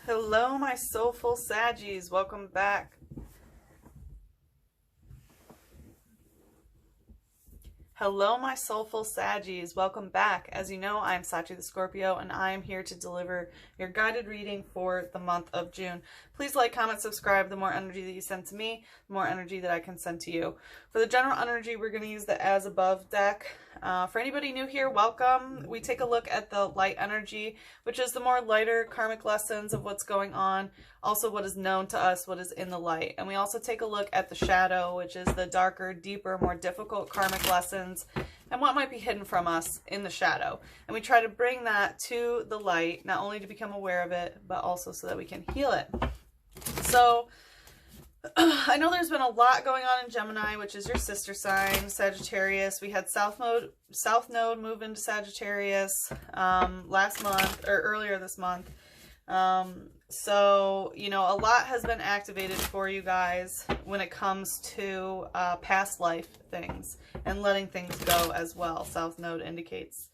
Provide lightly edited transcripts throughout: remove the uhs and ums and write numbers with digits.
Hello, my soulful Saggies. Welcome back. Hello, my soulful Saggies. Welcome back. As you know, I'm Sachi the Scorpio, and I am here to deliver your guided reading for the month of June. Please like, comment, subscribe. The more energy that you send to me, the more energy that I can send to you. For the general energy, we're going to use the As Above deck. For anybody new here, welcome. We take a look at the light energy, which is the more lighter karmic lessons of what's going on, also what is known to us, what is in the light. And we also take a look at the shadow, which is the darker, deeper, more difficult karmic lessons and what might be hidden from us in the shadow. And we try to bring that to the light, not only to become aware of it, but also so that we can heal it. So I know there's been a lot going on in Gemini, which is your sister sign, Sagittarius. We had South Node move into Sagittarius last month, or earlier this month. So, you know, a lot has been activated for you guys when it comes to past life things and letting things go as well. South Node indicates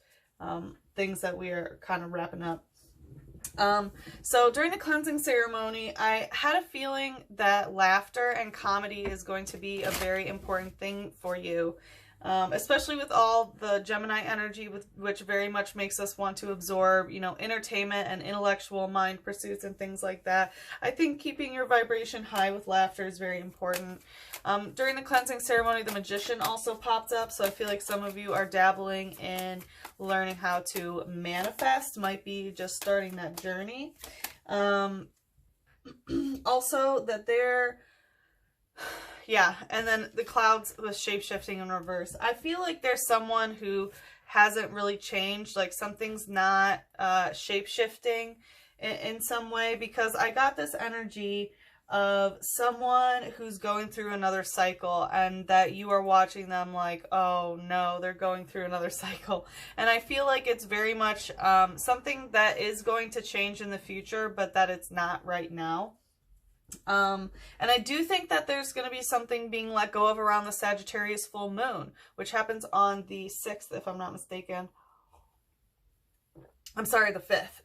things that we are kind of wrapping up. So during the cleansing ceremony, I had a feeling that laughter and comedy is going to be a very important thing for you, especially with all the Gemini energy, which very much makes us want to absorb, you know, entertainment and intellectual mind pursuits and things like that. I think keeping your vibration high with laughter is very important. During the cleansing ceremony, the Magician also popped up, so I feel like some of you are dabbling in learning how to manifest, might be just starting that journey. Also that yeah, and then the clouds with shape-shifting in reverse. I feel like there's someone who hasn't really changed, like something's not shape-shifting in some way, because I got this energy of someone who's going through another cycle and that you are watching them like, oh no, they're going through another cycle. And I feel like it's very much something that is going to change in the future, but that it's not right now. And I do think that there's going to be something being let go of around the Sagittarius full moon, which happens on the 6th, if I'm not mistaken. I'm sorry, the 5th.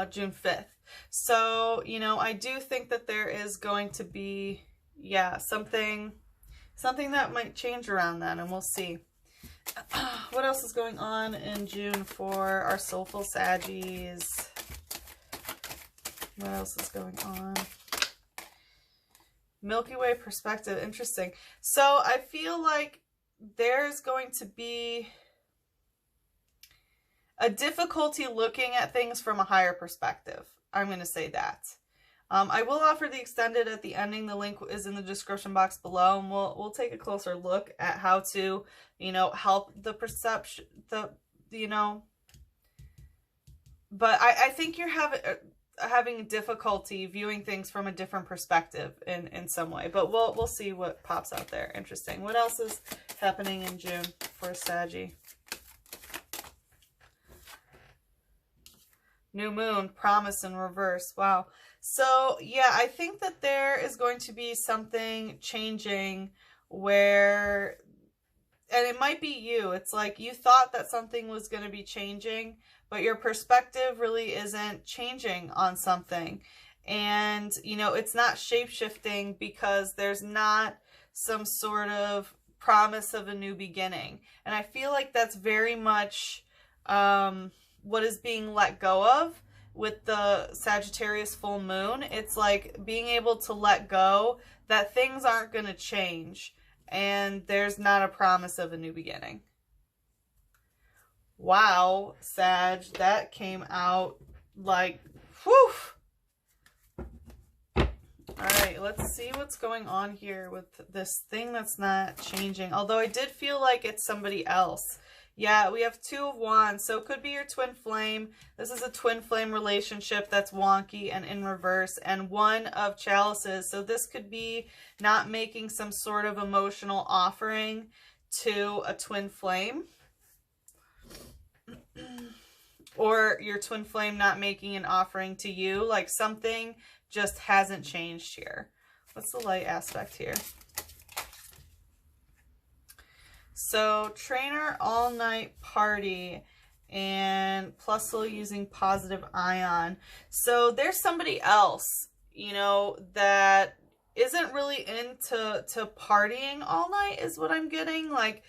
June 5th. So, you know, I do think that there is going to be, yeah, something that might change around that, and we'll see. What else is going on in June for our soulful Saggies? What else is going on? Milky Way perspective. Interesting. So I feel like there's going to be a difficulty looking at things from a higher perspective. I'm going to say that. I will offer the extended at the ending. The link is in the description box below, and we'll take a closer look at how to, you know, help the perception, you know. But I think you're having difficulty viewing things from a different perspective in some way. But we'll see what pops out there. Interesting. What else is happening in June for Saggy? New moon, promise in reverse. Wow. So yeah, I think that there is going to be something changing where, and it might be you. It's like you thought that something was going to be changing, but your perspective really isn't changing on something. And, you know, it's not shape-shifting because there's not some sort of promise of a new beginning. And I feel like that's very much what is being let go of with the Sagittarius full moon. It's like being able to let go that things aren't going to change and there's not a promise of a new beginning. Wow, Sag, that came out like, whew. All right, let's see what's going on here with this thing that's not changing. Although I did feel like it's somebody else. Yeah, we have 2 of Wands, so it could be your twin flame. This is a twin flame relationship that's wonky and in reverse, and 1 of Chalices. So this could be not making some sort of emotional offering to a twin flame, or your twin flame not making an offering to you. Like something just hasn't changed here. What's the light aspect here? So, trainer all night party. and plus still using positive ion. So there's somebody else, you know, that isn't really into partying all night is what I'm getting. Like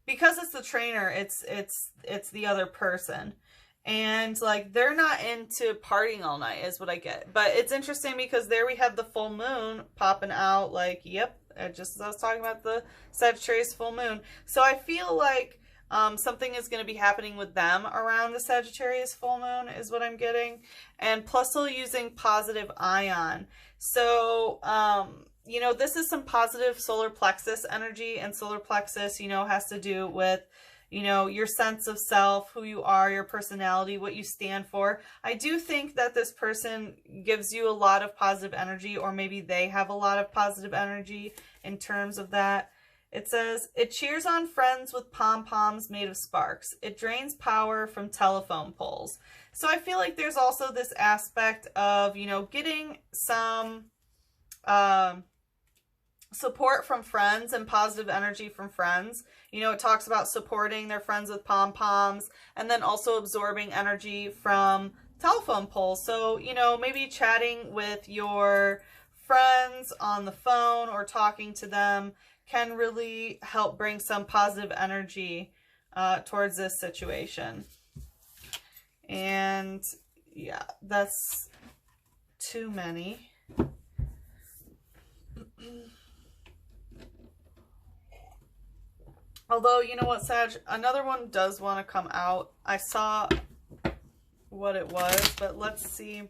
because it's the trainer, it's the other person. And like they're not into partying all night is what I get. But it's interesting because there we have the full moon popping out, like, yep, just as I was talking about the Sagittarius full moon. So I feel like something is going to be happening with them around the Sagittarius full moon is what I'm getting. And plus still using positive ion. So, you know, this is some positive solar plexus energy, and solar plexus, you know, has to do with, you know, your sense of self, who you are, your personality, what you stand for. I do think that this person gives you a lot of positive energy, or maybe they have a lot of positive energy in terms of that. It says, it cheers on friends with pom-poms made of sparks. It drains power from telephone poles. So I feel like there's also this aspect of, you know, getting some support from friends and positive energy from friends. You know, it talks about supporting their friends with pom-poms and then also absorbing energy from telephone poles. So, you know, maybe chatting with your friends on the phone or talking to them can really help bring some positive energy towards this situation. And yeah, that's too many. Although, you know what, Sag? Another one does want to come out. I saw what it was, but let's see.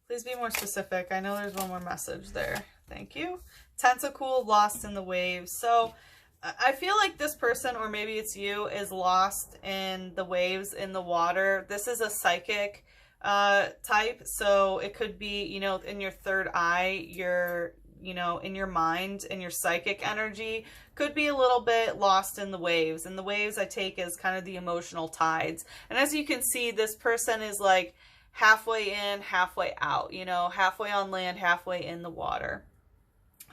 Please be more specific. I know there's one more message there. Thank you. Tentacle lost in the waves. So I feel like this person, or maybe it's you, is lost in the waves, in the water. This is a psychic type. So it could be, you know, in your third eye, you know, in your mind, in your psychic energy, could be a little bit lost in the waves. And the waves I take as kind of the emotional tides. And as you can see, this person is like halfway in, halfway out, you know, halfway on land, halfway in the water.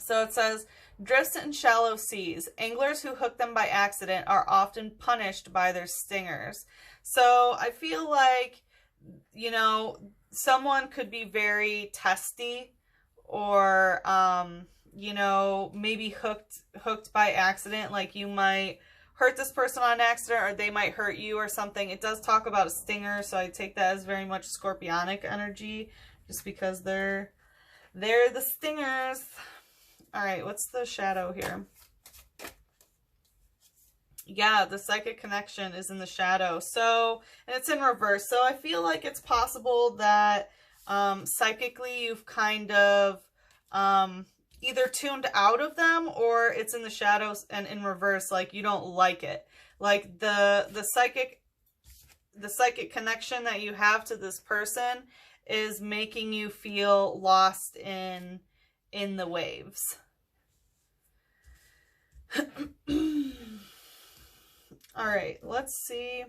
So it says, drifts in shallow seas. Anglers who hook them by accident are often punished by their stingers. So I feel like, you know, someone could be very testy, or you know, maybe hooked by accident. Like you might hurt this person on accident, or they might hurt you or something. It does talk about a stinger, so I take that as very much scorpionic energy, just because they're the stingers. All right, what's the shadow here? Yeah, the psychic connection is in the shadow. So, and it's in reverse. So I feel like it's possible that psychically you've kind of either tuned out of them, or it's in the shadows and in reverse, like you don't like it. Like the psychic connection that you have to this person is making you feel lost in the waves. All right, let's see.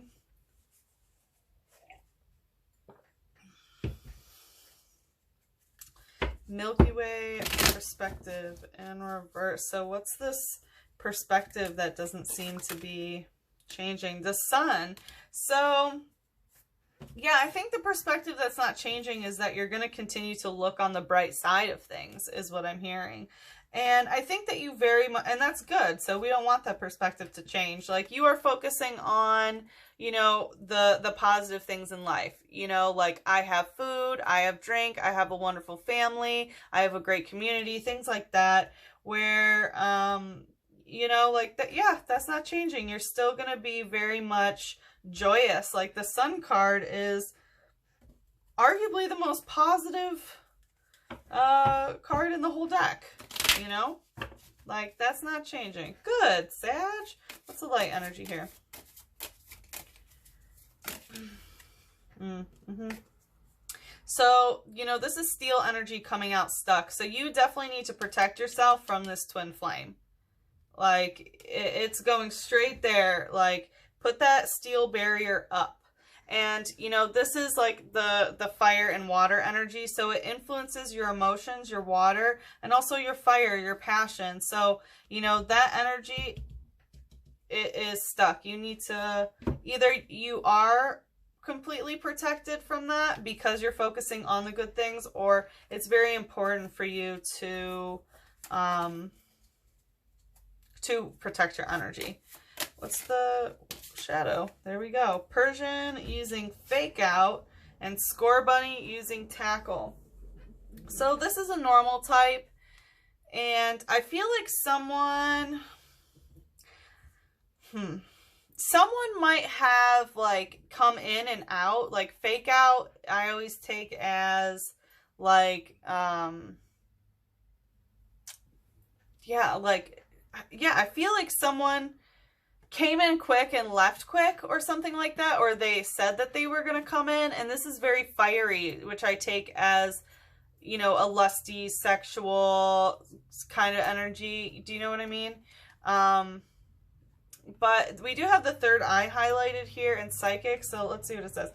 Milky Way perspective in reverse. So what's this perspective that doesn't seem to be changing? The sun. So yeah, I think the perspective that's not changing is that you're going to continue to look on the bright side of things, is what I'm hearing. And I think that you very much, and that's good. So we don't want that perspective to change. Like you are focusing on, you know, the positive things in life, you know, like I have food, I have drink, I have a wonderful family, I have a great community, things like that, where, you know, like that, yeah, that's not changing. You're still going to be very much joyous. Like the Sun card is arguably the most positive card in the whole deck, you know, like that's not changing. Good, Sag. What's the light energy here? So, you know, this is steel energy coming out stuck. So you definitely need to protect yourself from this twin flame. Like it's going straight there. Like put that steel barrier up. And, you know, this is like the fire and water energy. So it influences your emotions, your water, and also your fire, your passion. So, you know, that energy, it is stuck. You need to, either you are completely protected from that because you're focusing on the good things, or it's very important for you to protect your energy. What's the shadow? There we go. Persian using fake out and score bunny using tackle. So this is a normal type, and I feel like someone might have like come in and out. Like fake out, I always take as like I feel like someone came in quick and left quick or something like that, or they said that they were going to come in, and this is very fiery, which I take as, you know, a lusty, sexual kind of energy. Do you know what I mean? But we do have the third eye highlighted here in psychic, so let's see what it says.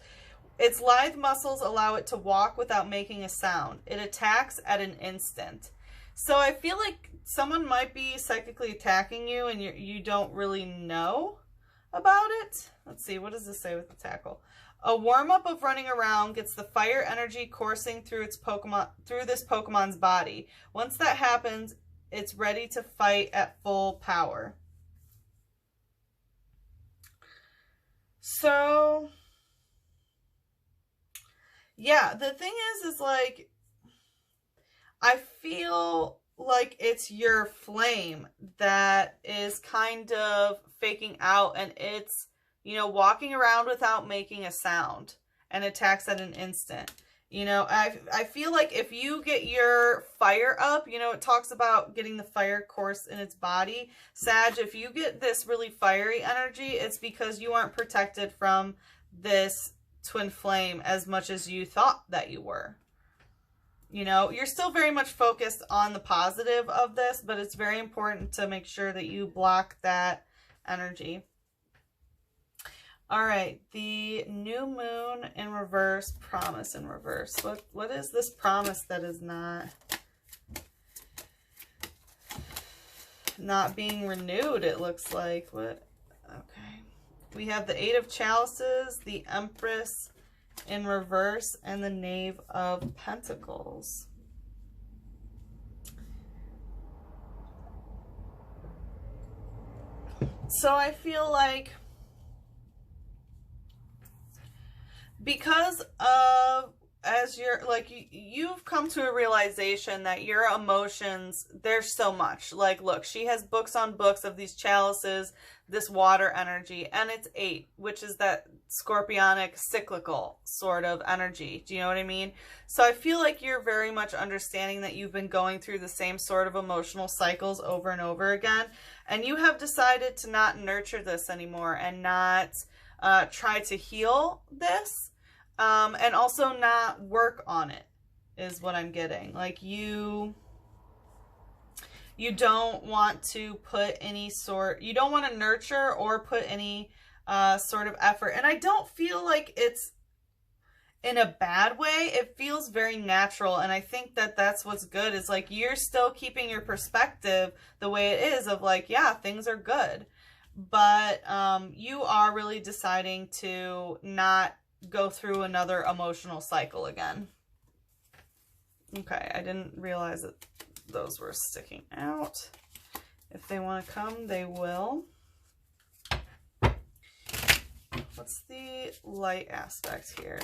Its lithe muscles allow it to walk without making a sound. It attacks at an instant. So I feel like someone might be psychically attacking you and you don't really know about it. Let's see, what does this say with the tackle? A warm-up of running around gets the fire energy coursing through this Pokemon's body. Once that happens, it's ready to fight at full power. So, yeah, the thing is like, I feel like it's your flame that is kind of faking out, and it's, you know, walking around without making a sound and attacks at an instant. You know, I feel like if you get your fire up, you know, it talks about getting the fire course in its body. Sag, if you get this really fiery energy, it's because you aren't protected from this twin flame as much as you thought that you were. You know, you're still very much focused on the positive of this, but it's very important to make sure that you block that energy. All right, the new moon in reverse, promise in reverse. What is this promise that is not being renewed, it looks like? What? Okay. We have the Eight of Chalices, the Empress in reverse, and the Knave of Pentacles. So I feel like because of, as you're like, you've come to a realization that your emotions, there's so much. Like, look, she has books on books of these chalices, this water energy, and it's 8, which is that scorpionic cyclical sort of energy. Do you know what I mean? So I feel like you're very much understanding that you've been going through the same sort of emotional cycles over and over again, and you have decided to not nurture this anymore and not try to heal this. And also not work on it is what I'm getting. Like you don't want to put any sort, you don't want to nurture or put any sort of effort. And I don't feel like it's in a bad way. It feels very natural. And I think that that's what's good, is like you're still keeping your perspective the way it is of like, yeah, things are good. But you are really deciding to not go through another emotional cycle again. Okay, I didn't realize that those were sticking out. If they want to come, they will. What's the light aspect here?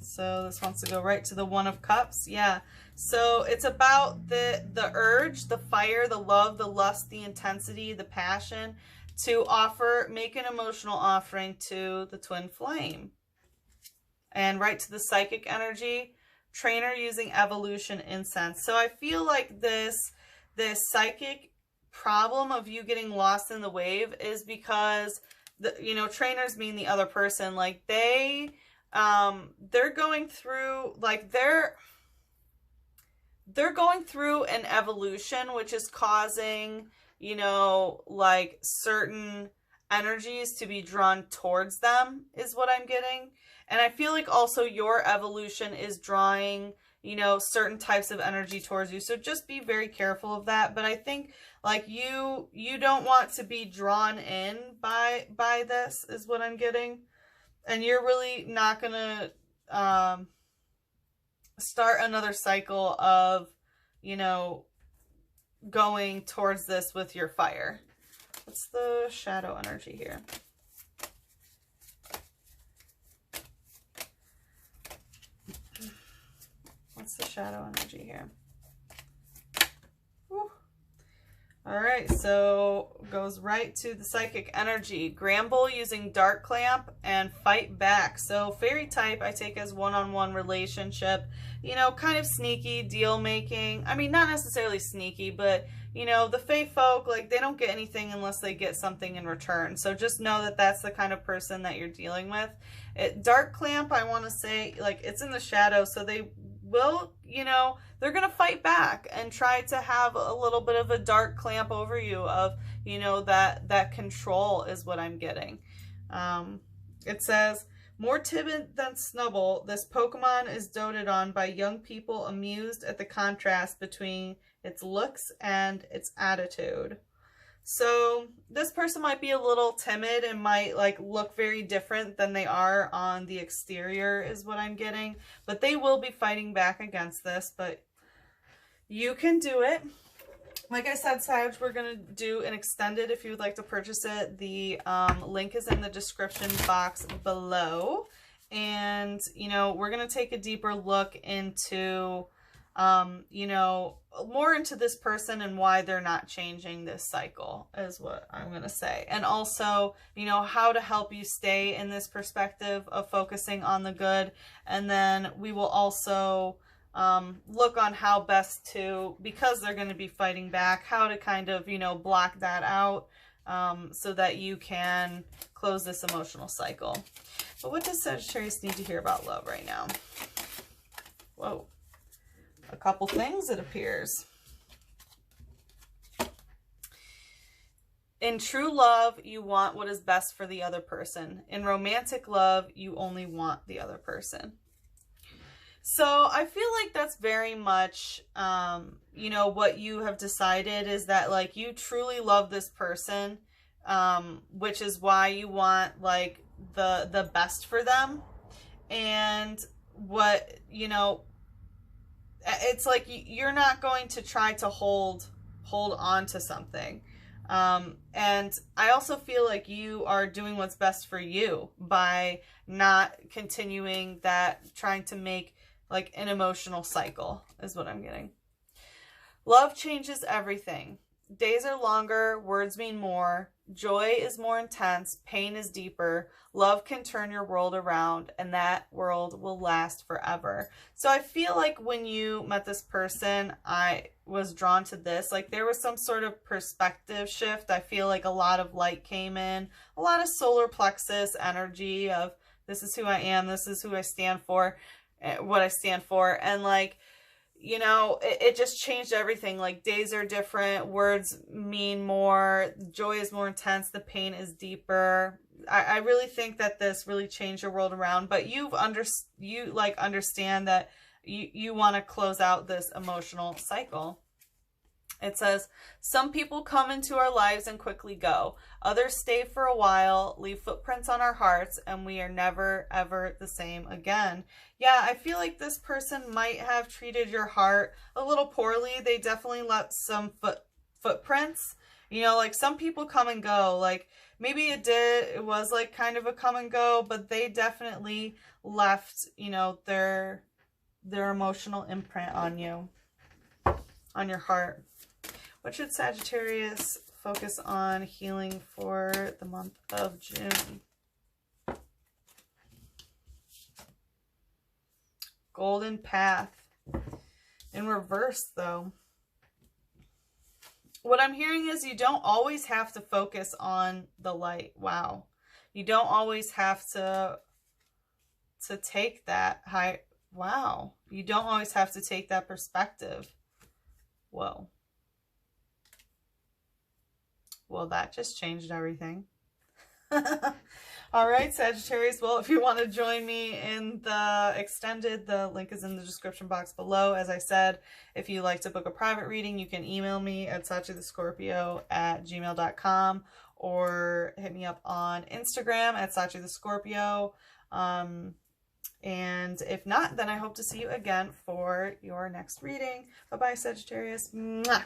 So this wants to go right to the One of Cups. Yeah. So it's about the urge, the fire, the love, the lust, the intensity, the passion to make an emotional offering to the twin flame. And right to the psychic energy, trainer using evolution incense. So I feel like this psychic problem of you getting lost in the wave is because trainers mean the other person, like they're going through, like they're going through an evolution, which is causing, you know, like certain energies to be drawn towards them is what I'm getting. And I feel like also your evolution is drawing, you know, certain types of energy towards you. So just be very careful of that. But I think like you don't want to be drawn in by this is what I'm getting. And you're really not going to start another cycle of, you know, going towards this with your fire. What's the shadow energy here? What's the shadow energy here? Whew. All right, so goes right to the psychic energy. Grumble using dark clamp and fight back. So fairy type I take as one-on-one relationship, you know, kind of sneaky deal making. I mean, not necessarily sneaky, but you know, the fae folk, like they don't get anything unless they get something in return. So just know that that's the kind of person that you're dealing with. Dark clamp, I want to say, like it's in the shadow, so they will, you know, they're going to fight back and try to have a little bit of a dark clamp over you of, you know, that control is what I'm getting. It says, more timid than Snubble, this Pokemon is doted on by young people amused at the contrast between its looks and its attitude. So this person might be a little timid and might like look very different than they are on the exterior is what I'm getting. But they will be fighting back against this, but you can do it. Like I said, Sag, we're going to do an extended if you would like to purchase it. The link is in the description box below. And, you know, we're going to take a deeper look into, you know, more into this person and why they're not changing this cycle is what I'm going to say. And also, you know, how to help you stay in this perspective of focusing on the good. And then we will also look on how best to, because they're going to be fighting back, how to kind of, you know, block that out so that you can close this emotional cycle. But what does Sagittarius need to hear about love right now? Whoa. A couple things, it appears. In true love, you want what is best for the other person. In romantic love, you only want the other person. So I feel like that's very much, you know, what you have decided is that like you truly love this person, which is why you want like the best for them. And what, you know, it's like you're not going to try to hold on to something. And I also feel like you are doing what's best for you by not continuing that, trying to make like an emotional cycle is what I'm getting. Love changes everything. Days are longer, words mean more, joy is more intense, pain is deeper, love can turn your world around, and that world will last forever. So I feel like when you met this person, I was drawn to this. Like there was some sort of perspective shift. I feel like a lot of light came in, a lot of solar plexus energy of this is who I am, this is who I stand for, what I stand for, and like, you know, it just changed everything. Like days are different, words mean more, joy is more intense, the pain is deeper. I really think that this really changed your world around, but you understand that you want to close out this emotional cycle. It says, some people come into our lives and quickly go. Others stay for a while, leave footprints on our hearts, and we are never, ever the same again. Yeah, I feel like this person might have treated your heart a little poorly. They definitely left some footprints. You know, like some people come and go. Like maybe it was like kind of a come and go, but they definitely left, you know, their emotional imprint on you, on your heart. What should Sagittarius focus on healing for the month of June? Golden Path. In reverse, though. What I'm hearing is you don't always have to focus on the light. Wow. You don't always have to take that high. Wow. You don't always have to take that perspective. Whoa. well, that just changed everything. All right, Sagittarius. Well, if you want to join me in the extended, the link is in the description box below. As I said, if you like to book a private reading, you can email me at sachithescorpio@gmail.com or hit me up on Instagram at sachithescorpio. And if not, then I hope to see you again for your next reading. Bye-bye, Sagittarius. Mwah!